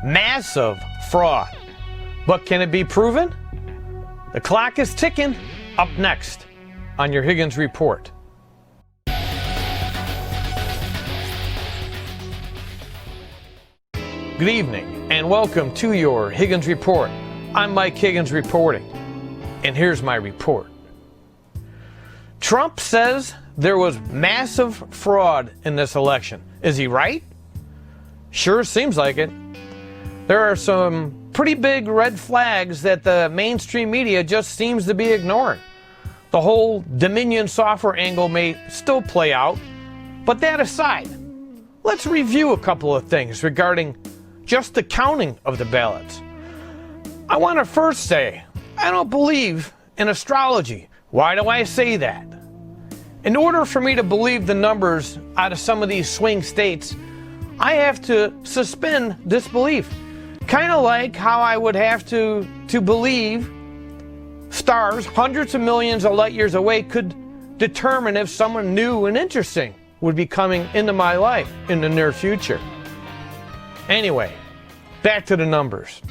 massive fraud. But can it be proven? The clock is ticking. Up next on your Higgins Report. Good evening and welcome to your Higgins Report. I'm Mike Higgins reporting, and here's my report. Trump says there was massive fraud in this election. Is he right? Sure seems like it. There are some pretty big red flags that the mainstream media just seems to be ignoring. The whole Dominion software angle may still play out, but that aside, let's review a couple of things regarding just the counting of the ballots. I want to first say, I don't believe in astrology. Why do I say that? In order for me to believe the numbers out of some of these swing states, I have to suspend disbelief. Kind of like how I would have to believe stars hundreds of millions of light years away could determine if someone new and interesting would be coming into my life in the near future. Anyway, back to the numbers.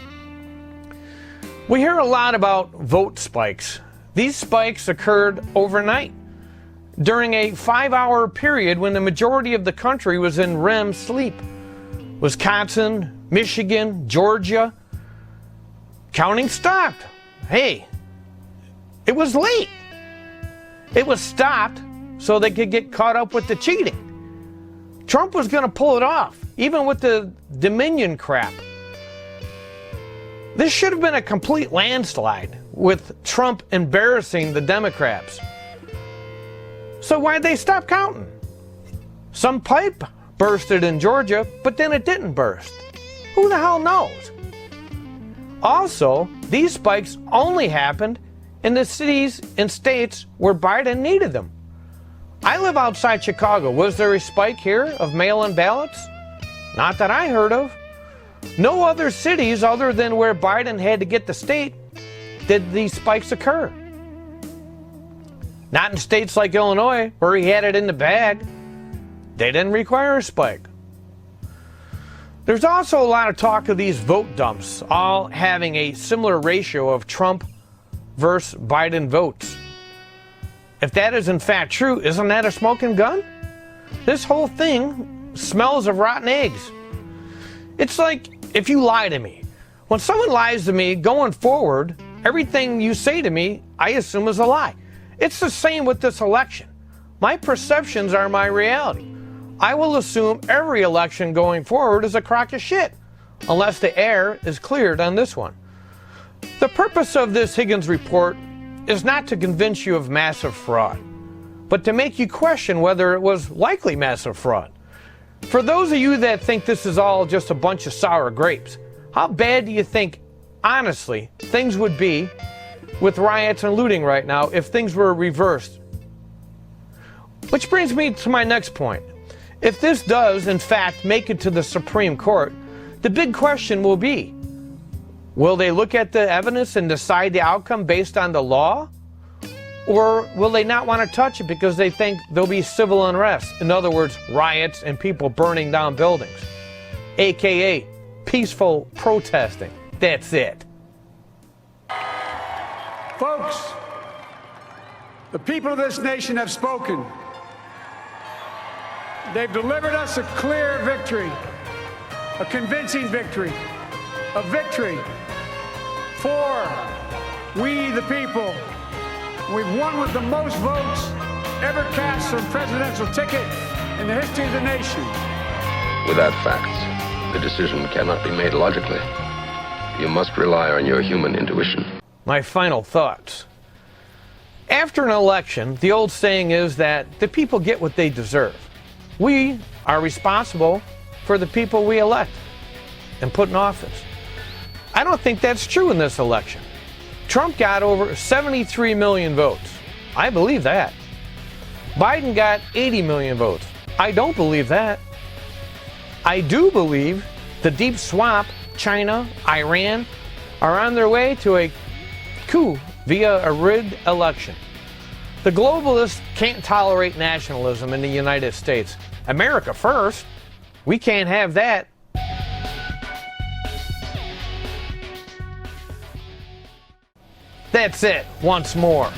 We hear a lot about vote spikes. These spikes occurred overnight during a 5-hour period when the majority of the country was in REM sleep. Wisconsin, Michigan, Georgia, counting stopped. Hey, it was late. It was stopped so they could get caught up with the cheating. Trump was going to pull it off, even with the Dominion crap. This should have been a complete landslide, with Trump embarrassing the Democrats. So why'd they stop counting? Some pipe bursted in Georgia, but then it didn't burst. Who the hell knows? Also, these spikes only happened in the cities and states where Biden needed them. I live outside Chicago. Was there a spike here of mail-in ballots? Not that I heard of. No other cities other than where Biden had to get the state did these spikes occur. Not in states like Illinois, where he had it in the bag. They didn't require a spike. There's also a lot of talk of these vote dumps all having a similar ratio of Trump versus Biden votes. If that is in fact true, isn't that a smoking gun? This whole thing smells of rotten eggs. It's like if you lie to me. When someone lies to me, going forward, everything you say to me, I assume is a lie. It's the same with this election. My perceptions are my reality. I will assume every election going forward is a crock of shit, unless the air is cleared on this one. The purpose of this Higgins Report is not to convince you of massive fraud, but to make you question whether it was likely massive fraud. For those of you that think this is all just a bunch of sour grapes, how bad do you think, honestly, things would be with riots and looting right now if things were reversed? Which brings me to my next point. If this does, in fact, make it to the Supreme Court, the big question will be, will they look at the evidence and decide the outcome based on the law? Or will they not want to touch it because they think there'll be civil unrest? In other words, riots and people burning down buildings, aka peaceful protesting. That's it. Folks, the people of this nation have spoken. They've delivered us a clear victory, a convincing victory, a victory for we the people. We've won with the most votes ever cast on a presidential ticket in the history of the nation. Without facts, the decision cannot be made logically. You must rely on your human intuition. My final thoughts. After an election, the old saying is that the people get what they deserve. We are responsible for the people we elect and put in office. I don't think that's true in this election. Trump got over 73 million votes. I believe that. Biden got 80 million votes. I don't believe that. I do believe the deep swamp, China, Iran, are on their way to a coup via a rigged election. The globalists can't tolerate nationalism in the United States. America first. We can't have that. That's it, once more.